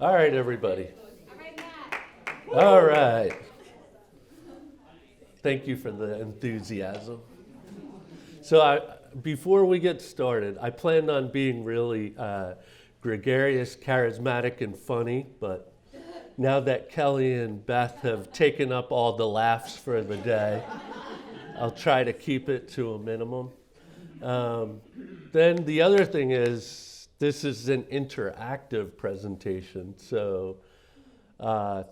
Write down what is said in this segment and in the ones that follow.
All right, everybody. All right. Thank you for the enthusiasm. Before we get started, I planned on being really gregarious, charismatic, and funny, but now that Kelly and Beth have taken up all the laughs for the day, I'll try to keep it to a minimum. Then the other thing is, this is an interactive presentation, so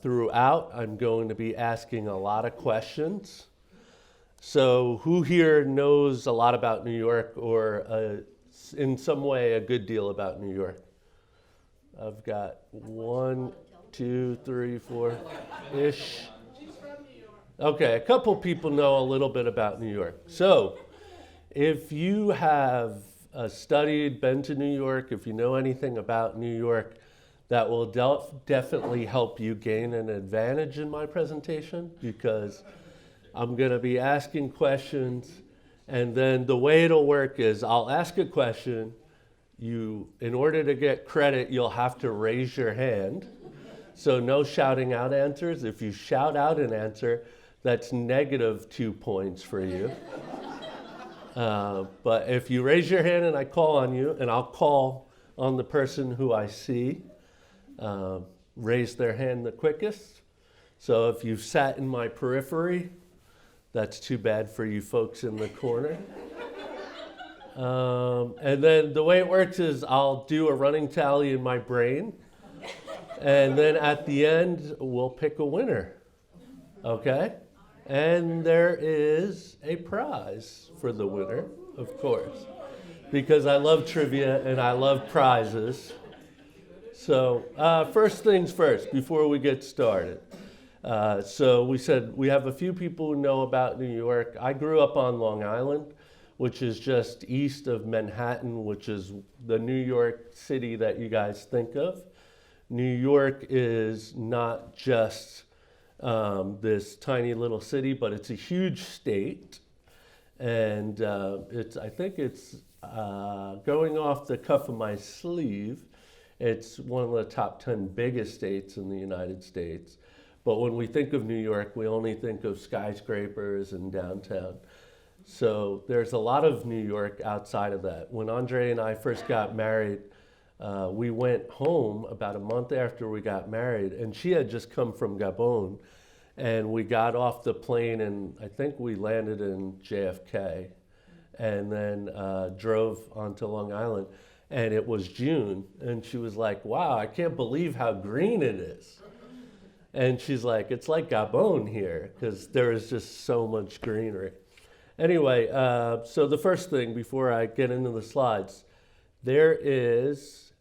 throughout I'm going to be asking a lot of questions. So who here knows a lot about New York or in some way a good deal about New York? I've got 1, 2, 3, 4-ish. Okay, a couple people know a little bit about New York. So if you have studied, been to New York, if you know anything about New York, that will definitely help you gain an advantage in my presentation, because I'm going to be asking questions, and then the way it'll work is I'll ask a question. In order to get credit, you'll have to raise your hand. So no shouting out answers. If you shout out an answer, that's -2 points for you. But if you raise your hand and I call on you, and I'll call on the person who I see, raise their hand the quickest. So if you've sat in my periphery, that's too bad for you folks in the corner. And then the way it works is I'll do a running tally in my brain, and then at the end, we'll pick a winner, okay? And there is a prize for the winner, of course, because I love trivia and I love prizes. So first things first, before we get started. So we said we have a few people who know about New York. I grew up on Long Island, which is just east of Manhattan, which is the New York City that you guys think of. New York is not just this tiny little city, but it's a huge state. And I think it's going off the cuff of my sleeve, it's one of the top 10 biggest states in the United States. But when we think of New York, we only think of skyscrapers and downtown. So there's a lot of New York outside of that. When Andre and I first got married, we went home about a month after we got married, and she had just come from Gabon, and we got off the plane, and I think we landed in JFK, and then drove onto Long Island, and it was June, and she was like, "Wow, I can't believe how green it is." And she's like, "It's like Gabon here," because there is just so much greenery. Anyway, so the first thing before I get into the slides, there is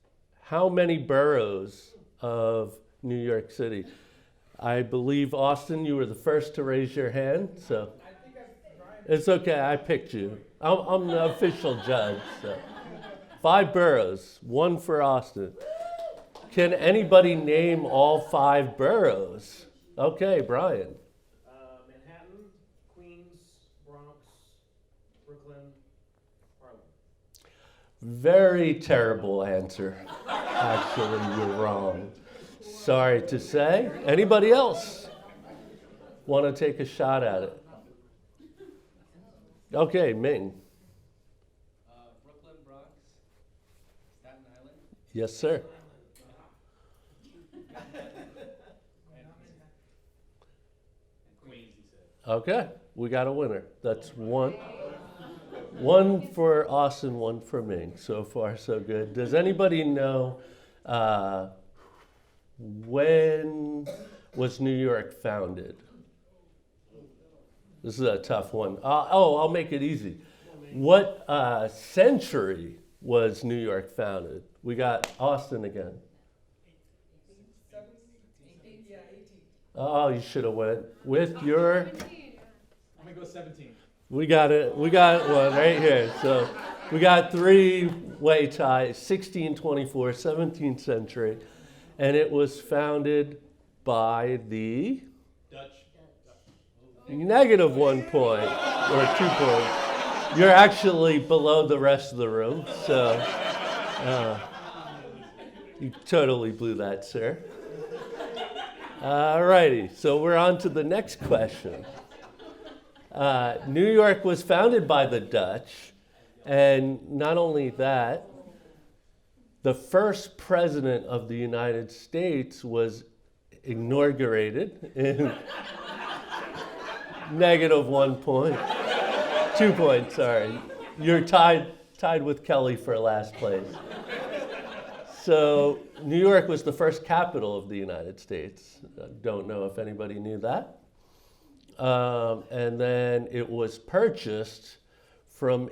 how many boroughs of New York City? I believe, Austin, you were the first to raise your hand, so it's okay, I picked you. I'm the official judge. So. 5 boroughs, 1 for Austin. Can anybody name all 5 boroughs? Okay, Brian. Manhattan, Queens, Bronx, Brooklyn, Harlem. Very terrible answer. Actually, you're wrong. Sorry to say. Anybody else want to take a shot at it? Okay, Ming. Brooklyn, Bronx, Staten Island. Yes, sir. Queens, he said. Okay, we got a winner. That's 1. 1 for Austin, 1 for Ming. So far, so good. Does anybody know when was New York founded? This is a tough one. I'll make it easy. What century was New York founded? We got Austin again. Oh, you should have went with your... I'm gonna go 17. We got it. We got one right here. So we got 3-way tie, 1624, 17th century. And it was founded by the... Dutch. -1 point or 2 points. You're actually below the rest of the room. So You totally blew that, sir. All righty, so we're on to the next question. New York was founded by the Dutch, and not only that, the first president of the United States was inaugurated in -1 point. 2 points, sorry. You're tied with Kelly for last place. So New York was the first capital of the United States. I don't know if anybody knew that. And then it was purchased from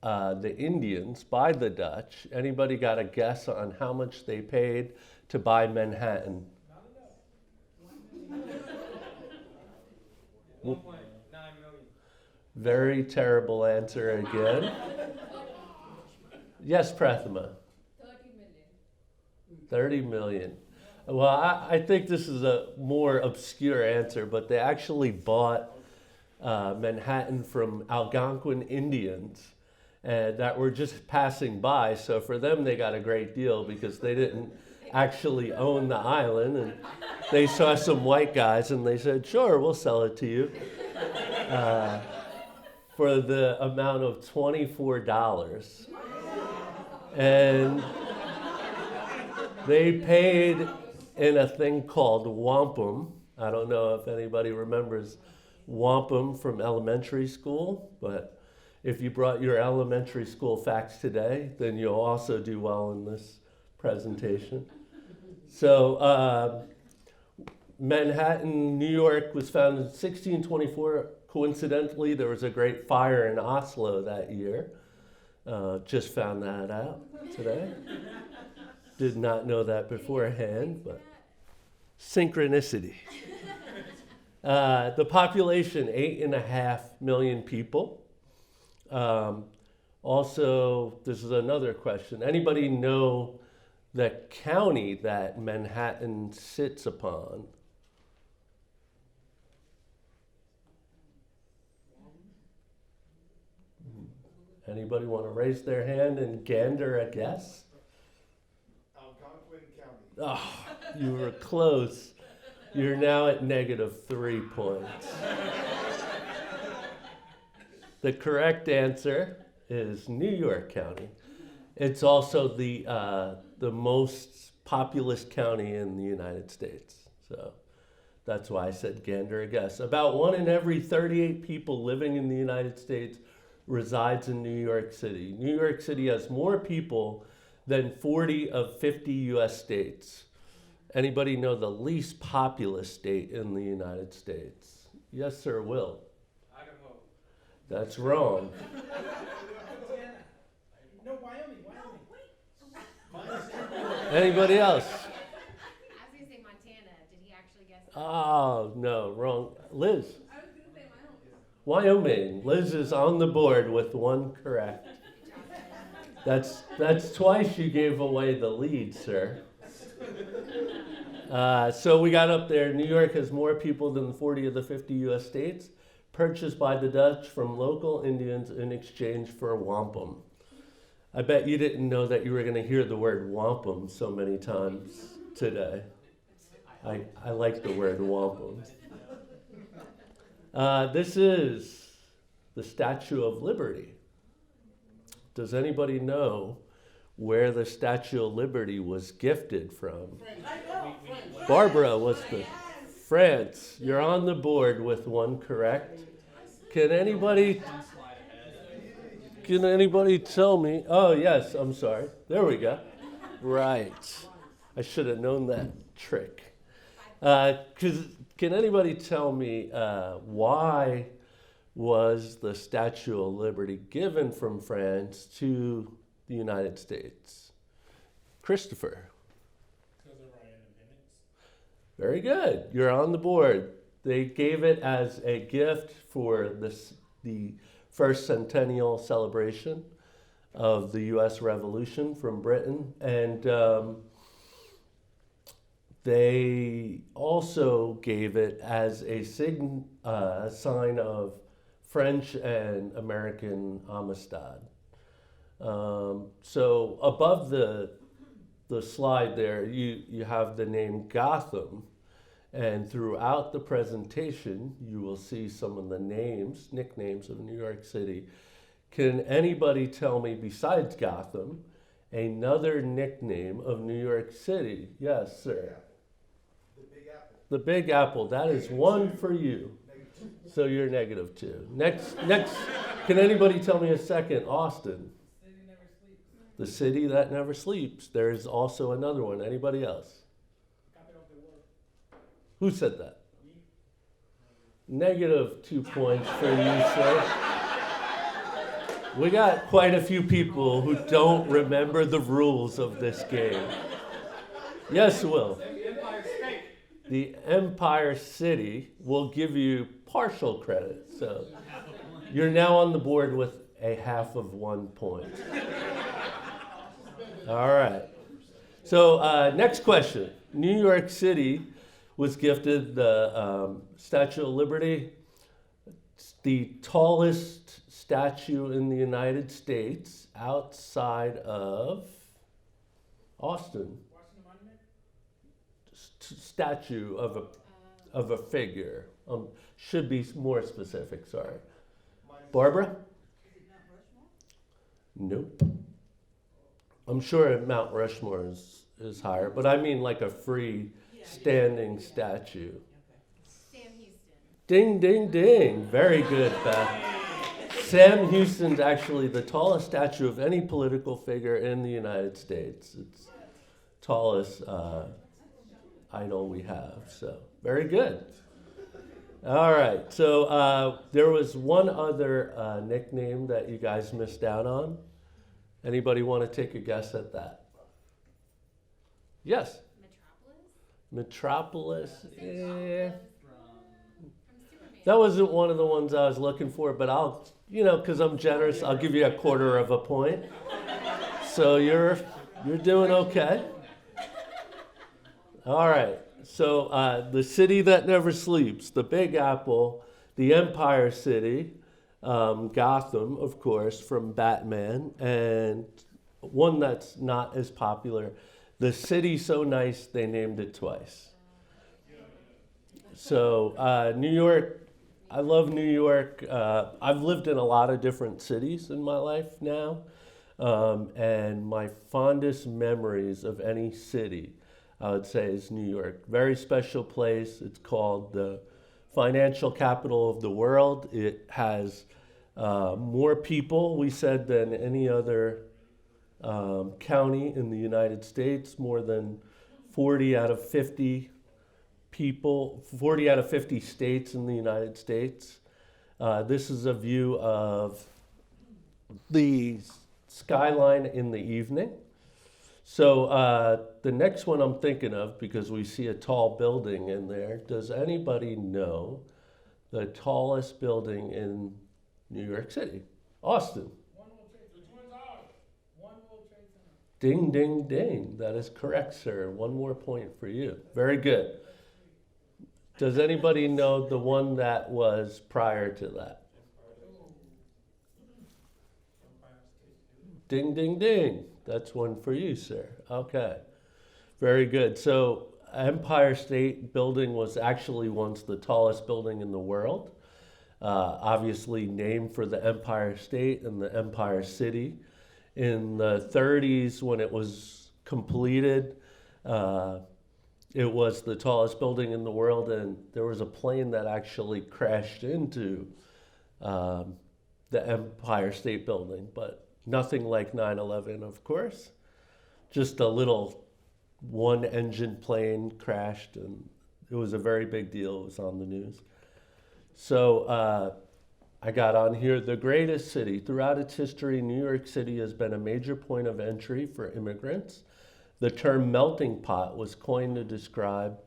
the Indians by the Dutch. Anybody got a guess on how much they paid to buy Manhattan? 1.9 million. Very terrible answer again. Yes, Prathama. 30 million. Well, I think this is a more obscure answer, but they actually bought Manhattan from Algonquin Indians that were just passing by. So for them, they got a great deal because they didn't actually own the island. And they saw some white guys and they said, sure, we'll sell it to you for the amount of $24. And they paid in a thing called wampum. I don't know if anybody remembers wampum from elementary school, but if you brought your elementary school facts today, then you'll also do well in this presentation. So Manhattan, New York was founded in 1624. Coincidentally, there was a great fire in Oslo that year. Just found that out today. Did not know that beforehand, but synchronicity. The population, 8.5 million people. Also, this is another question. Anybody know the county that Manhattan sits upon? Anybody want to raise their hand and gander a guess? Algonquin County. Oh, you were close. You're now at -3 points. The correct answer is New York County. It's also the most populous county in the United States. So that's why I said gander a guess. About 1 in every 38 people living in the United States resides in New York City. New York City has more people than 40 of 50 US states. Anybody know the least populous state in the United States? Yes, sir, Will. Idaho. That's wrong. No, Wyoming. Anybody else? I was gonna say Montana. Did he actually guess that? Oh, no, wrong. Liz. I was gonna say Wyoming. Wyoming. Liz is on the board with 1 correct. That's twice you gave away the lead, sir. So we got up there. New York has more people than 40 of the 50 US states, purchased by the Dutch from local Indians in exchange for wampum. I bet you didn't know that you were going to hear the word wampum so many times today. I like the word wampum. This is the Statue of Liberty. Does anybody know where the Statue of Liberty was gifted from? Barbara was the France. You're on the board with 1 correct. Can anybody tell me? Oh, yes, I'm sorry. There we go. Right. I should have known that trick. Can anybody tell me why was the Statue of Liberty given from France to the United States? Christopher. Because of our independence. Very good. You're on the board. They gave it as a gift for the first centennial celebration of the U.S. Revolution from Britain. And they also gave it as a sign of French and American amistad. So above the slide there, you have the name Gotham. And throughout the presentation, you will see some of the names, nicknames of New York City. Can anybody tell me, besides Gotham, another nickname of New York City? Yes, sir. The Big Apple. The Big Apple. That is one for you. So you're -2. Next. Can anybody tell me a second? Austin. City never sleeps. The city that never sleeps. There is also another one. Anybody else? Capital of the world. Who said that? -2 points for you, sir. We got quite a few people who don't remember the rules of this game. Yes, Will. The Empire State. The Empire City will give you partial credit. So you're now on the board with a half of 1 point. All right. So next question. New York City was gifted the Statue of Liberty. It's the tallest statue in the United States outside of Austin. Washington Monument. Statue of a figure. Should be more specific, sorry. Barbara? Nope. I'm sure Mount Rushmore is higher, but I mean like a free standing statue. Sam Houston. Ding, ding, ding. Very good, Beth. Sam Houston's actually the tallest statue of any political figure in the United States. It's tallest idol we have. So very good. All right. So there was one other nickname that you guys missed out on. Anybody want to take a guess at that? Yes. Metropolis? Metropolis. Yeah. From Superman. That wasn't one of the ones I was looking for, but I'll, because I'm generous, I'll give you a quarter of a point. So you're doing okay. All right. So the city that never sleeps, the Big Apple, the Empire City, Gotham, of course, from Batman, and one that's not as popular, the city so nice they named it twice. So New York, I love New York. I've lived in a lot of different cities in my life now, and my fondest memories of any city, I would say, is New York. Very special place. It's called the financial capital of the world. It has more people, we said, than any other county in the United States. More than 40 out of 50 people, 40 out of 50 states in the United States. This is a view of the skyline in the evening. So the next one I'm thinking of, because we see a tall building in there, does anybody know the tallest building in New York City? Austin. One World Trade Center. The Twin Towers. One World Trade Center. Ding, ding, ding. That is correct, sir. One more point for you. Very good. Does anybody know the one that was prior to that? Ding, ding, ding. That's one for you, sir. Okay. Very good. So Empire State Building was actually once the tallest building in the world. Obviously named for the Empire State and the Empire City. In the 30s, when it was completed, it was the tallest building in the world, and there was a plane that actually crashed into the Empire State Building, but nothing like 9/11, of course. Just a little one-engine plane crashed, and it was a very big deal. It was on the news. So I got on here, the greatest city. Throughout its history, New York City has been a major point of entry for immigrants. The term melting pot was coined to describe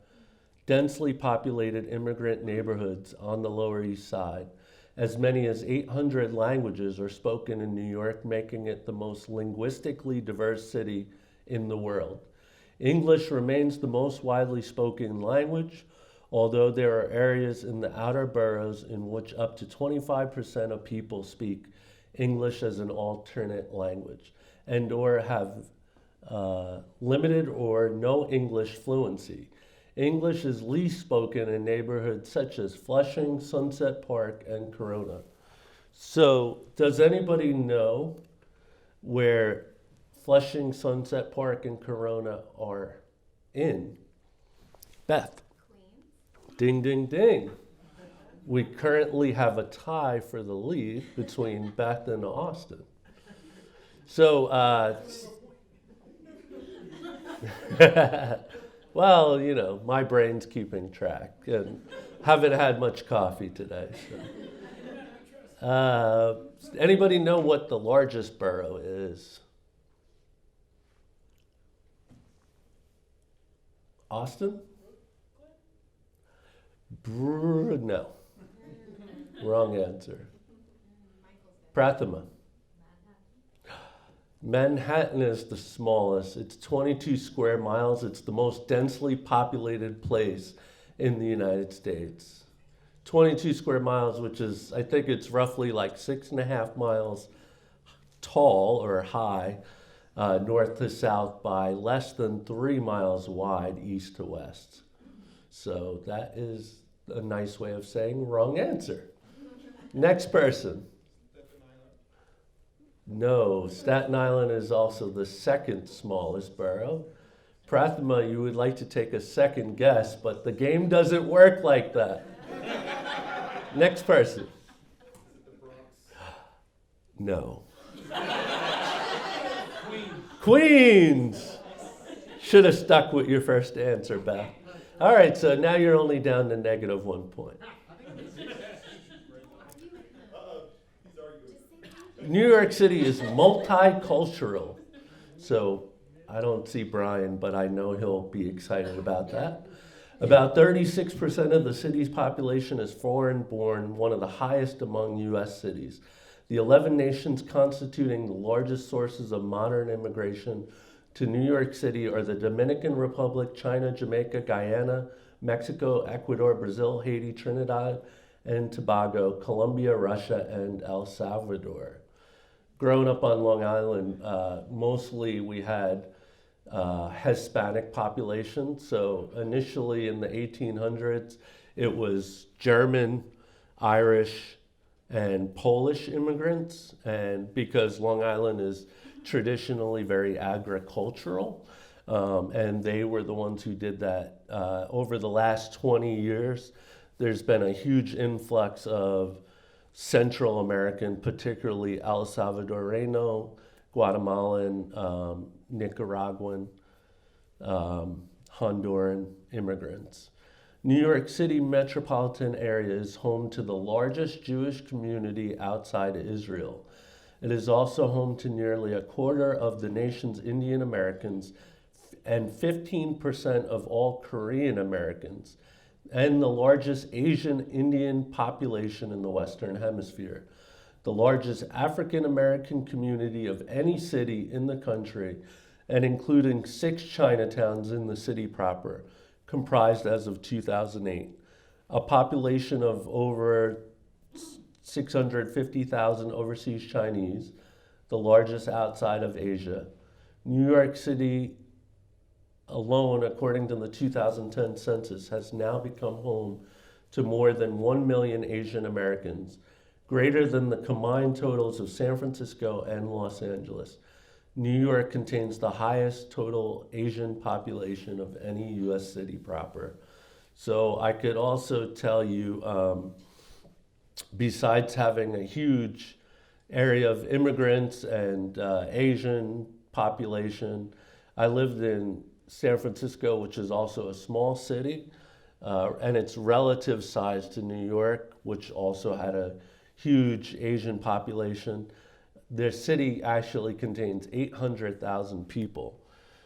densely populated immigrant neighborhoods on the Lower East Side. As many as 800 languages are spoken in New York, making it the most linguistically diverse city in the world. English remains the most widely spoken language, although there are areas in the outer boroughs in which up to 25% of people speak English as an alternate language and or have limited or no English fluency. English is least spoken in neighborhoods such as Flushing, Sunset Park, and Corona. So, does anybody know where Flushing, Sunset Park, and Corona are in? Beth. Queens. Ding, ding, ding. We currently have a tie for the lead between Beth and Austin. So, well, you know, my brain's keeping track and haven't had much coffee today. So. Anybody know what the largest borough is? Austin? No. Wrong answer. Prathama. Manhattan is the smallest. It's 22 square miles. It's the most densely populated place in the United States. 22 square miles, which is, I think it's roughly like 6.5 miles tall or high, north to south, by less than 3 miles wide, east to west. So that is a nice way of saying wrong answer. Next person. No, Staten Island is also the second smallest borough. Prathama, you would like to take a second guess, but the game doesn't work like that. Next person. No. Queens. Should have stuck with your first answer, Beth. All right, so now you're only down to -1 point. New York City is multicultural. So I don't see Brian, but I know he'll be excited about that. About 36% of the city's population is foreign-born, one of the highest among U.S. cities. The 11 nations constituting the largest sources of modern immigration to New York City are the Dominican Republic, China, Jamaica, Guyana, Mexico, Ecuador, Brazil, Haiti, Trinidad and Tobago, Colombia, Russia, and El Salvador. Growing up on Long Island, mostly we had Hispanic population. So initially in the 1800s, it was German, Irish, and Polish immigrants. And because Long Island is traditionally very agricultural, and they were the ones who did that. Over the last 20 years, there's been a huge influx of Central American, particularly El Salvadorano, Guatemalan, Nicaraguan, Honduran immigrants. New York City metropolitan area is home to the largest Jewish community outside Israel. It is also home to nearly a quarter of the nation's Indian Americans and 15% of all Korean Americans, and the largest Asian Indian population in the Western Hemisphere. The largest African American community of any city in the country, and including 6 Chinatowns in the city proper, comprised as of 2008. A population of over 650,000 overseas Chinese, the largest outside of Asia. New York City alone, according to the 2010 census, has now become home to more than 1 million Asian Americans, greater than the combined totals of San Francisco and Los Angeles. New York contains the highest total Asian population of any U.S. city proper. So I could also tell you, besides having a huge area of immigrants and Asian population, I lived in San Francisco, which is also a small city, and its relative size to New York, which also had a huge Asian population. Their city actually contains 800,000 people.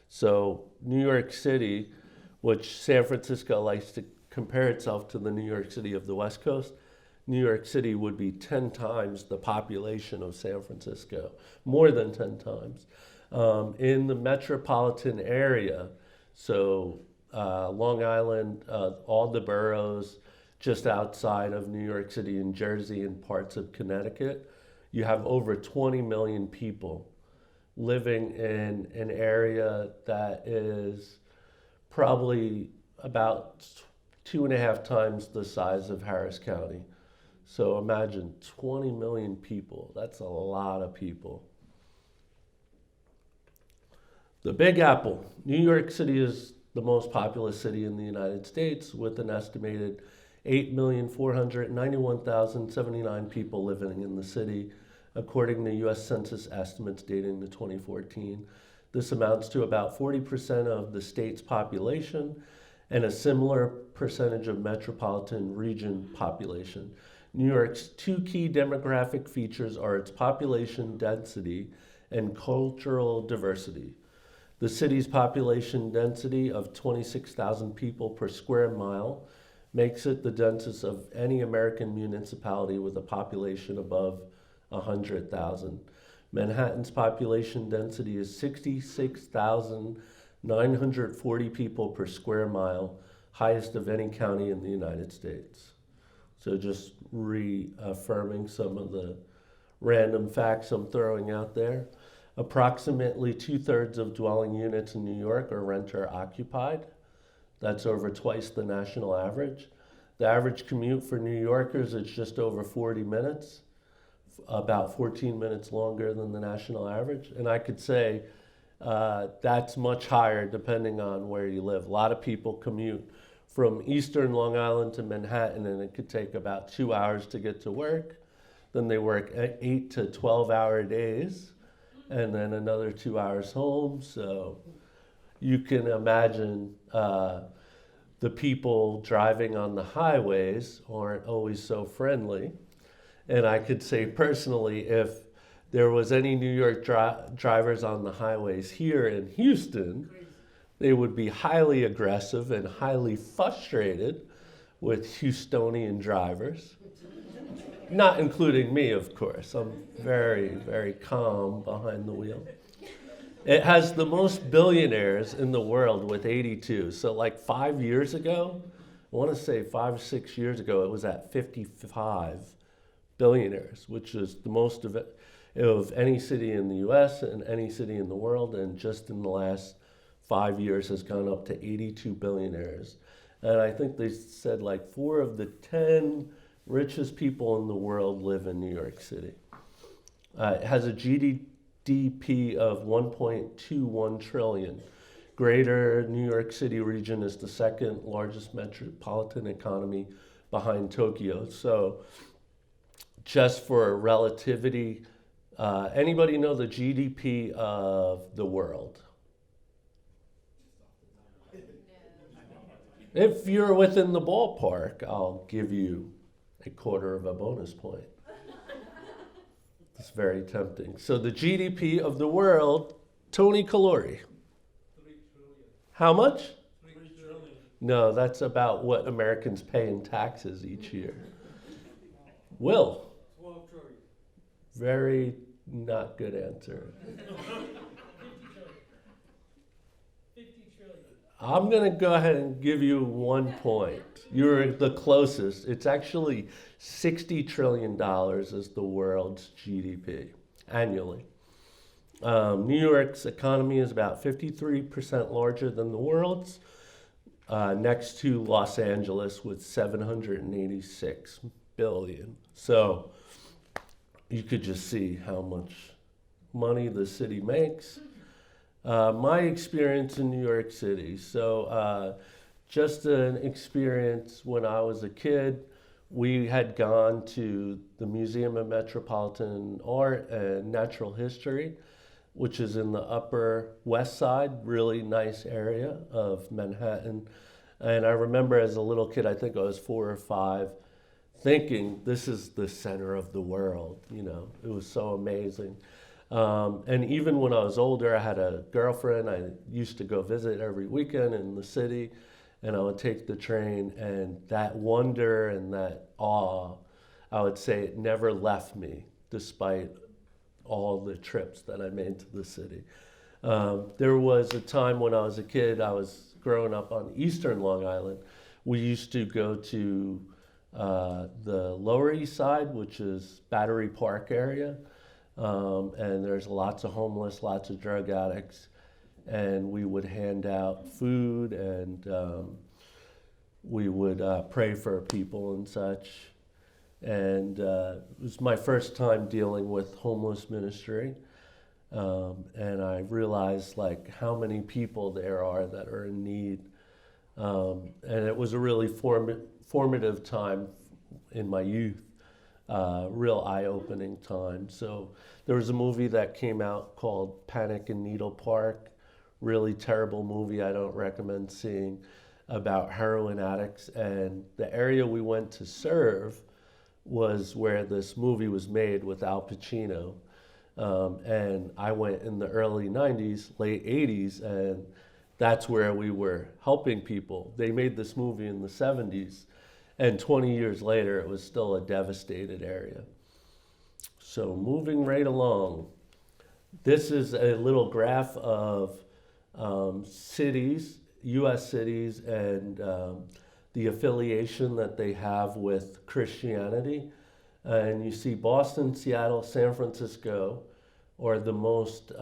So New York City, which San Francisco likes to compare itself to the New York City of the West Coast, New York City would be 10 times the population of San Francisco, more than 10 times. In the metropolitan area, so Long Island, all the boroughs just outside of New York City and Jersey and parts of Connecticut, you have over 20 million people living in an area that is probably about 2.5 times the size of Harris County. So imagine 20 million people. That's a lot of people. The Big Apple. New York City is the most populous city in the United States with an estimated 8,491,079 people living in the city, according to U.S. Census estimates dating to 2014. This amounts to about 40% of the state's population and a similar percentage of metropolitan region population. New York's two key demographic features are its population density and cultural diversity. The city's population density of 26,000 people per square mile makes it the densest of any American municipality with a population above 100,000. Manhattan's population density is 66,940 people per square mile, highest of any county in the United States. So just reaffirming some of the random facts I'm throwing out there. Approximately 2/3 of dwelling units in New York are renter occupied. That's over twice the national average. The average commute for New Yorkers is just over 40 minutes, about 14 minutes longer than the national average. And I could say that's much higher depending on where you live. A lot of people commute from Eastern Long Island to Manhattan, and it could take about 2 hours to get to work. Then they work 8 to 12-hour days, and then another 2 hours home. So you can imagine the people driving on the highways aren't always so friendly. And I could say personally, if there was any New York drivers on the highways here in Houston, they would be highly aggressive and highly frustrated with Houstonian drivers. Not including me, of course. I'm very, very calm behind the wheel. It has the most billionaires in the world with 82. So like 5 years ago, I want to say 5 or 6 years ago, it was at 55 billionaires, which is the most of any city in the US and any city in the world. And just in the last 5 years has gone up to 82 billionaires. And I think they said like 4 of the 10 richest people in the world live in New York City. It has a GDP of 1.21 trillion. Greater New York City region is the second largest metropolitan economy behind Tokyo. So just for relativity, anybody know the GDP of the world? If you're within the ballpark, I'll give you a quarter of a bonus point. It's very tempting. So the GDP of the world, Tony Calori. 3 trillion. How much? 3 trillion. No, that's about what Americans pay in taxes each year. Will. 12 trillion. Very not good answer. 50 trillion. I'm going to go ahead and give you 1 point. You're the closest. It's actually $60 trillion is the world's GDP annually. New York's economy is about 53% larger than the world's, next to Los Angeles with 786 billion. So you could just see how much money the city makes. My experience in New York City. So just an experience when I was a kid. We had gone to the Museum of Metropolitan Art and Natural History, which is in the Upper West Side, really nice area of Manhattan. And I remember as a little kid, I think I was 4 or 5, thinking this is the center of the world. You know, it was so amazing. And even when I was older, I had a girlfriend. I used to go visit every weekend in the city, and I would take the train, and that wonder and that awe, I would say it never left me despite all the trips that I made to the city. There was a time when I was a kid, I was growing up on Eastern Long Island. We used to go to the Lower East Side, which is Battery Park area. and there's lots of homeless, lots of drug addicts, and we would hand out food and we would pray for people and such. And it was my first time dealing with homeless ministry. And I realized like how many people there are that are in need. And it was a really formative time in my youth, real eye-opening time. So there was a movie that came out called Panic in Needle Park, really terrible movie I don't recommend seeing, about heroin addicts. And the area we went to serve was where this movie was made with Al Pacino. And I went in the early 90s, late 80s, and that's where we were helping people. They made this movie in the 70s, and 20 years later, it was still a devastated area. So moving right along, this is a little graph of cities, U.S. cities, and the affiliation that they have with Christianity. And you see Boston, Seattle, San Francisco are the most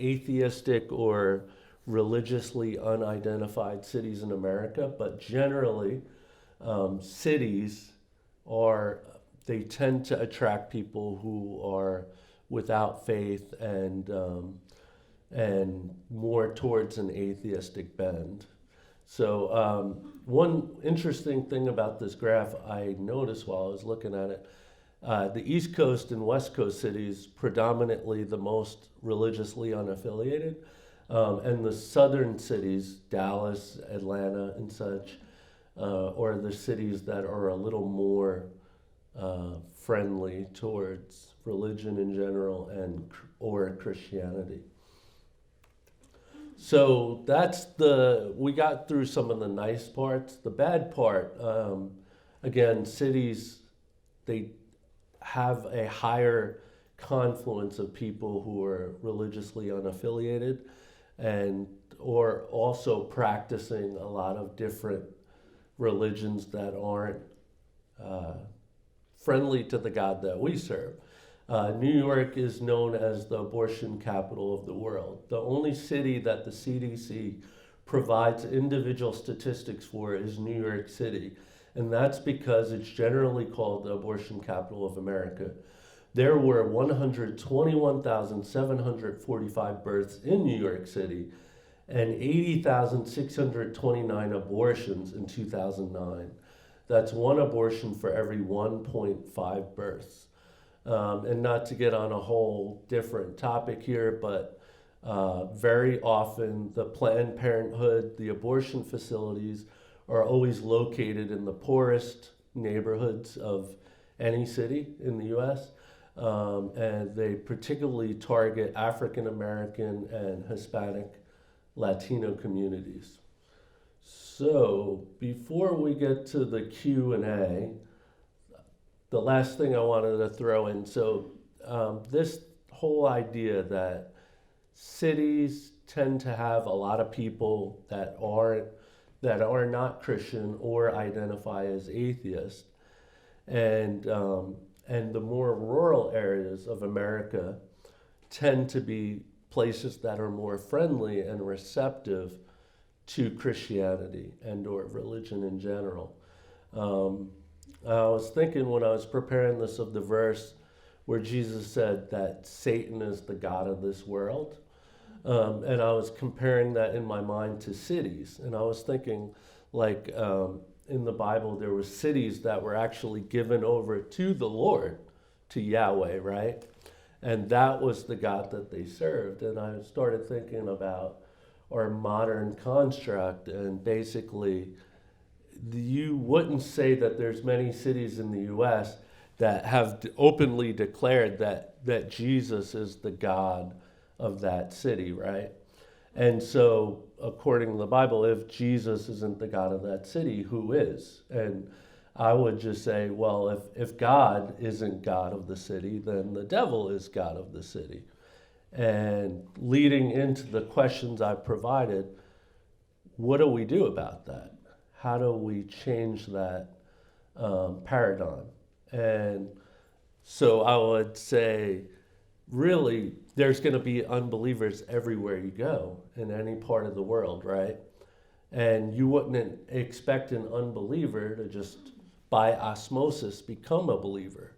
atheistic or religiously unidentified cities in America, but generally cities they tend to attract people who are without faith and more towards an atheistic bend. So one interesting thing about this graph I noticed while I was looking at it, the East Coast and West Coast cities predominantly the most religiously unaffiliated, and the southern cities, Dallas, Atlanta, and such, are the cities that are a little more friendly towards religion in general or Christianity. So we got through some of the nice parts. The bad part, again, cities, they have a higher confluence of people who are religiously unaffiliated or also practicing a lot of different religions that aren't friendly to the God that we serve. New York is known as the abortion capital of the world. The only city that the CDC provides individual statistics for is New York City. And that's because it's generally called the abortion capital of America. There were 121,745 births in New York City and 80,629 abortions in 2009. That's one abortion for every 1.5 births. And not to get on a whole different topic here, but very often the Planned Parenthood, the abortion facilities are always located in the poorest neighborhoods of any city in the US. And they particularly target African American and Hispanic Latino communities. So before we get to the Q&A, the last thing I wanted to throw in, so this whole idea that cities tend to have a lot of people that are not Christian or identify as atheist, and the more rural areas of America tend to be places that are more friendly and receptive to Christianity and or religion in general. I was thinking when I was preparing this of the verse where Jesus said that Satan is the god of this world. And I was comparing that in my mind to cities. And I was thinking like in the Bible, there were cities that were actually given over to the Lord, to Yahweh, right? And that was the God that they served. And I started thinking about our modern construct, and basically you wouldn't say that there's many cities in the U.S. that have openly declared that Jesus is the God of that city, right? And so, according to the Bible, if Jesus isn't the God of that city, who is? And I would just say, well, if God isn't God of the city, then the devil is God of the city. And leading into the questions I provided, what do we do about that? How do we change that paradigm? And so I would say really, there's going to be unbelievers everywhere you go in any part of the world, right? And you wouldn't expect an unbeliever to just by osmosis become a believer.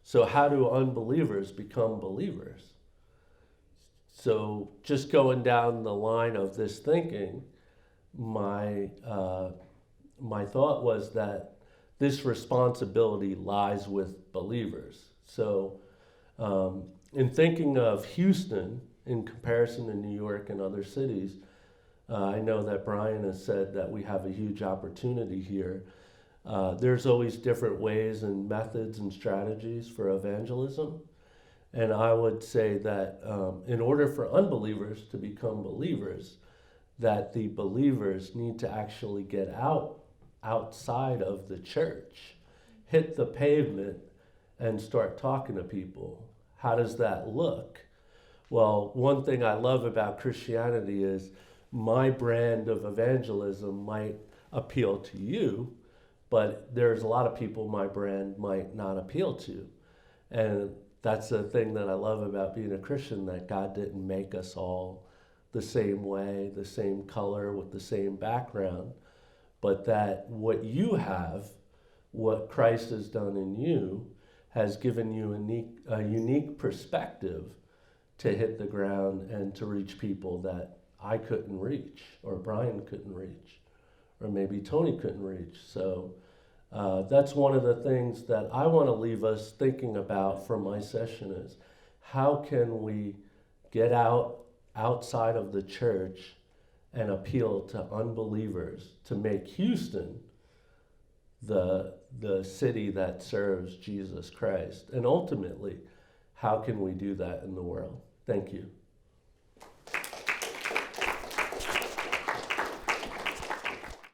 So how do unbelievers become believers? So just going down the line of this thinking, my thought was that this responsibility lies with believers. So in thinking of Houston in comparison to New York and other cities, I know that Brian has said that we have a huge opportunity here. There's always different ways and methods and strategies for evangelism. And I would say that in order for unbelievers to become believers, that the believers need to actually get outside of the church, hit the pavement, and start talking to people. How does that look? Well, one thing I love about Christianity is my brand of evangelism might appeal to you, but there's a lot of people my brand might not appeal to. And that's the thing that I love about being a Christian, that God didn't make us all the same way, the same color, with the same background, but that what you have, what Christ has done in you, has given you a unique perspective to hit the ground and to reach people that I couldn't reach, or Brian couldn't reach, or maybe Tony couldn't reach. So that's one of the things that I want to leave us thinking about from my session is, how can we get outside of the church and appeal to unbelievers to make Houston the city that serves Jesus Christ? And ultimately, how can we do that in the world? Thank you.